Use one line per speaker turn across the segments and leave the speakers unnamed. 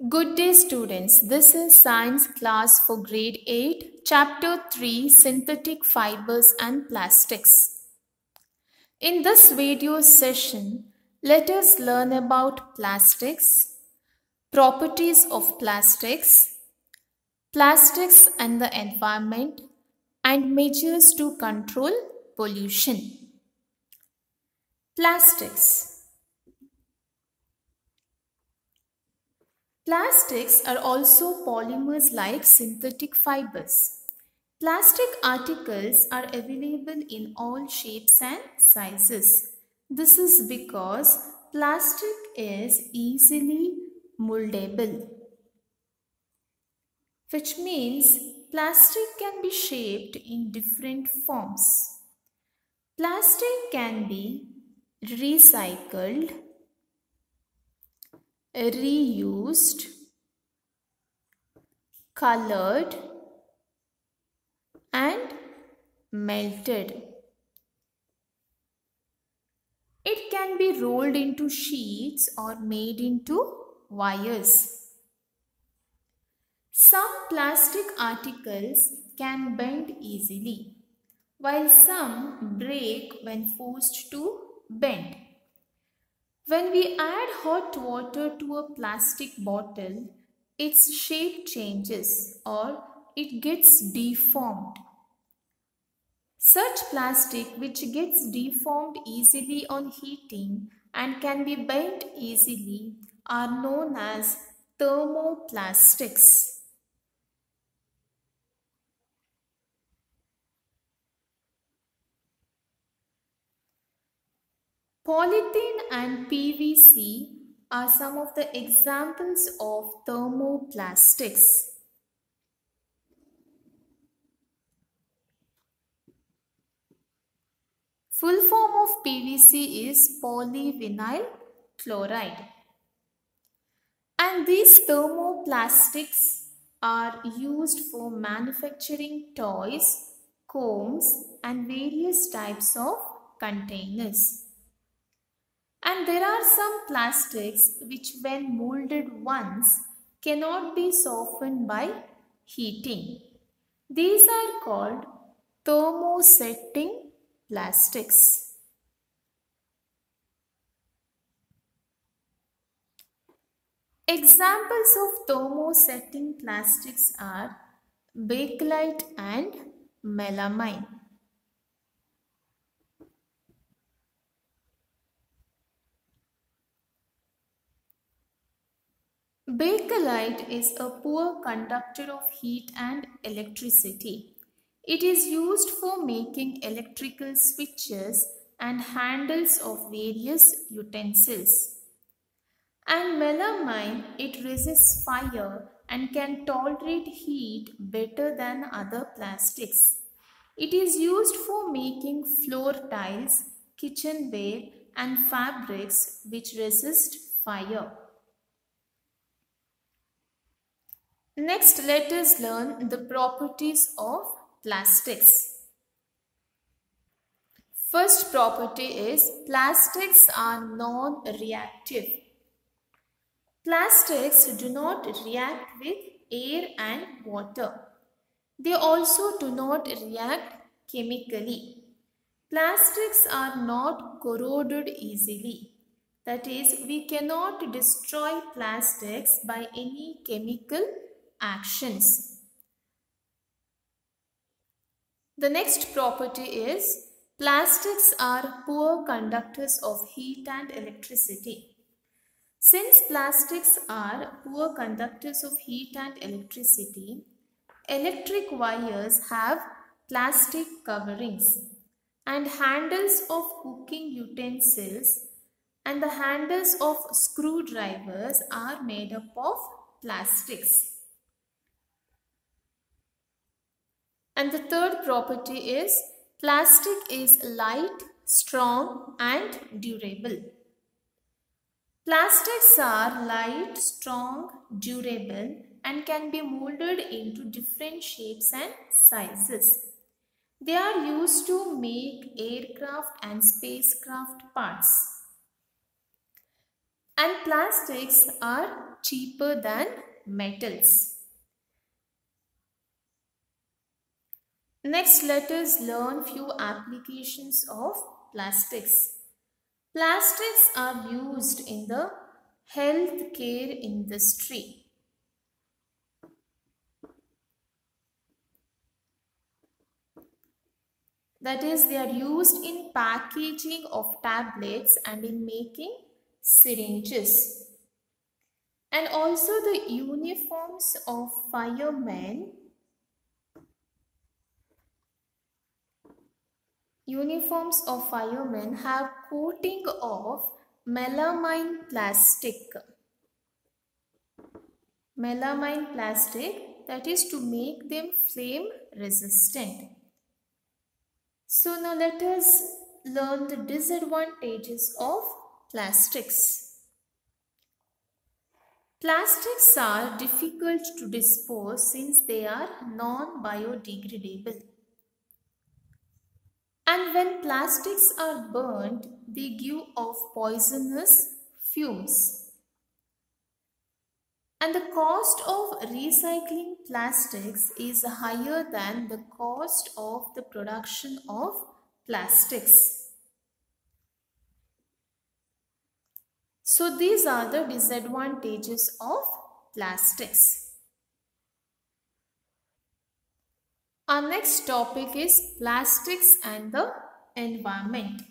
Good day, students. This is science class for grade 8, chapter 3, synthetic fibers and plastics. In this video session, let us learn about plastics, properties of plastics, plastics and the environment, and measures to control pollution. Plastics. Plastics are also polymers like synthetic fibers. Plastic articles are available in all shapes and sizes. This is because plastic is easily moldable, which means plastic can be shaped in different forms. Plastic can be recycled, reused, colored, and melted. It can be rolled into sheets or made into wires. Some plastic articles can bend easily, while some break when forced to bend. When we add hot water to a plastic bottle, its shape changes or it gets deformed. Such plastic which gets deformed easily on heating and can be bent easily are known as thermoplastics. Polythene and PVC are some of the examples of thermoplastics. Full form of PVC is polyvinyl chloride. And these thermoplastics are used for manufacturing toys, combs, and various types of containers. And there are some plastics which, when molded once, cannot be softened by heating. These are called thermosetting plastics. Examples of thermosetting plastics are bakelite and melamine. Bakelite is a poor conductor of heat and electricity. It is used for making electrical switches and handles of various utensils. And melamine, it resists fire and can tolerate heat better than other plastics. It is used for making floor tiles, kitchenware, and fabrics which resist fire. Next, let us learn the properties of plastics. First property is plastics are non-reactive. Plastics do not react with air and water. They also do not react chemically. Plastics are not corroded easily. That is, we cannot destroy plastics by any chemical actions. The next property is plastics are poor conductors of heat and electricity. Since plastics are poor conductors of heat and electricity, electric wires have plastic coverings, and handles of cooking utensils and the handles of screwdrivers are made up of plastics. And the third property is plastic is light, strong, and durable. Plastics are light, strong, durable, and can be molded into different shapes and sizes. They are used to make aircraft and spacecraft parts. and plastics are cheaper than metals. Next, let us learn few applications of plastics. Plastics are used in the healthcare industry. That is, they are used in packaging of tablets and in making syringes. And also the uniforms of firemen have coating of melamine plastic. Melamine plastic, that is to make them flame resistant. So now let us learn the disadvantages of plastics. Plastics are difficult to dispose since they are non-biodegradable. And when plastics are burnt, they give off poisonous fumes. And the cost of recycling plastics is higher than the cost of the production of plastics. So these are the disadvantages of plastics. Our next topic is plastics and the environment.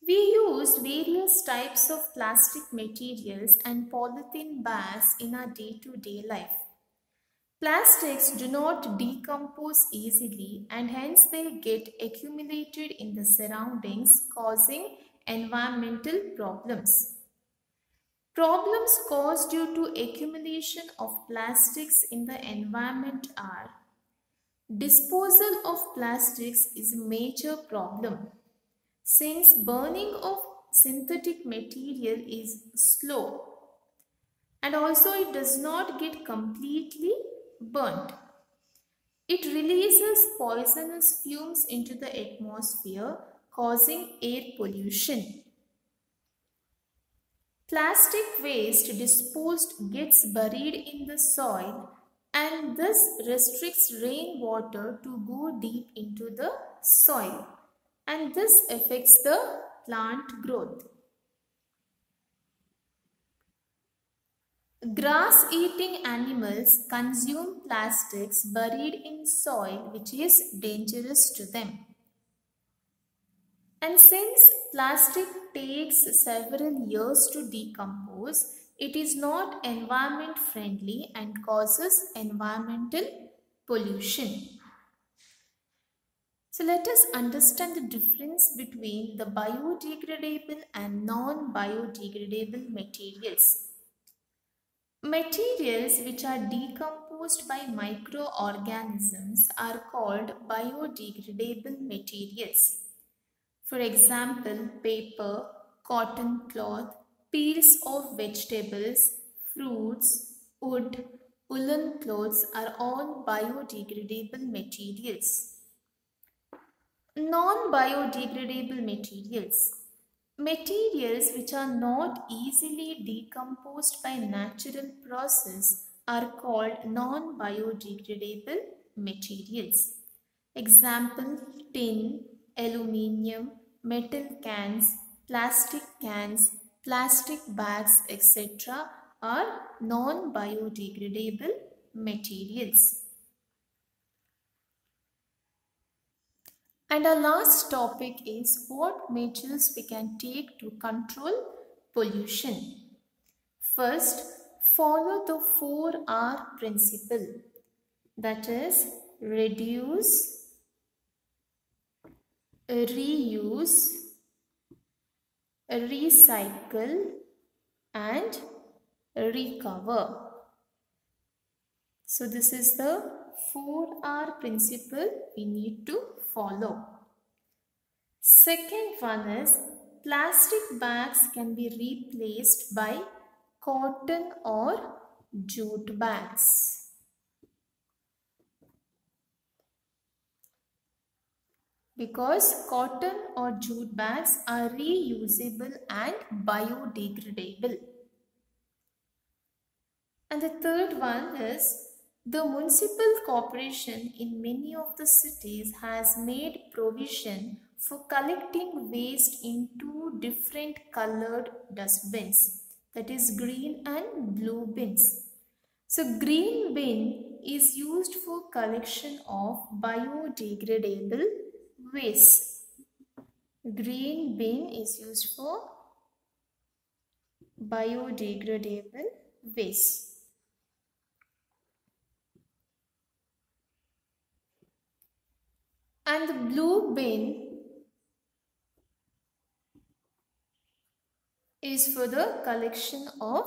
We use various types of plastic materials and polythene bags in our day-to-day life. Plastics do not decompose easily and hence they get accumulated in the surroundings, causing environmental problems. Problems caused due to accumulation of plastics in the environment are: disposal of plastics is a major problem, since burning of synthetic material is slow and also it does not get completely burnt. It releases poisonous fumes into the atmosphere, causing air pollution. Plastic waste disposed gets buried in the soil and this restricts rainwater to go deep into the soil, and this affects the plant growth. Grass-eating animals consume plastics buried in soil, which is dangerous to them. And since plastic takes several years to decompose, it is not environment friendly and causes environmental pollution. So let us understand the difference between the biodegradable and non-biodegradable materials. Materials which are decomposed by microorganisms are called biodegradable materials. For example, paper, cotton cloth, peels of vegetables, fruits, wood, woolen clothes are all biodegradable materials. Non-biodegradable materials. Materials which are not easily decomposed by natural process are called non-biodegradable materials. Example: tin, aluminium, metal cans, plastic bags, etc. are non-biodegradable materials. And our last topic is what measures we can take to control pollution. First, follow the 4R principle, that is reduce, reuse, recycle and recover. So this is the 4R principle we need to follow. Second one is plastic bags can be replaced by cotton or jute bags. Because cotton or jute bags are reusable and biodegradable. And the third one is the municipal corporation in many of the cities has made provision for collecting waste in two different colored dustbins, that is green and blue bins. So green bin is used for collection of biodegradable waste. Green bin is used for biodegradable waste. And the blue bin is for the collection of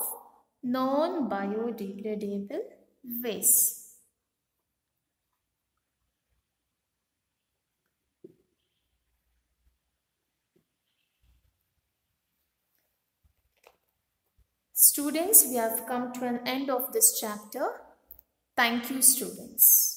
non-biodegradable waste. Students, we have come to an end of this chapter. Thank you, students.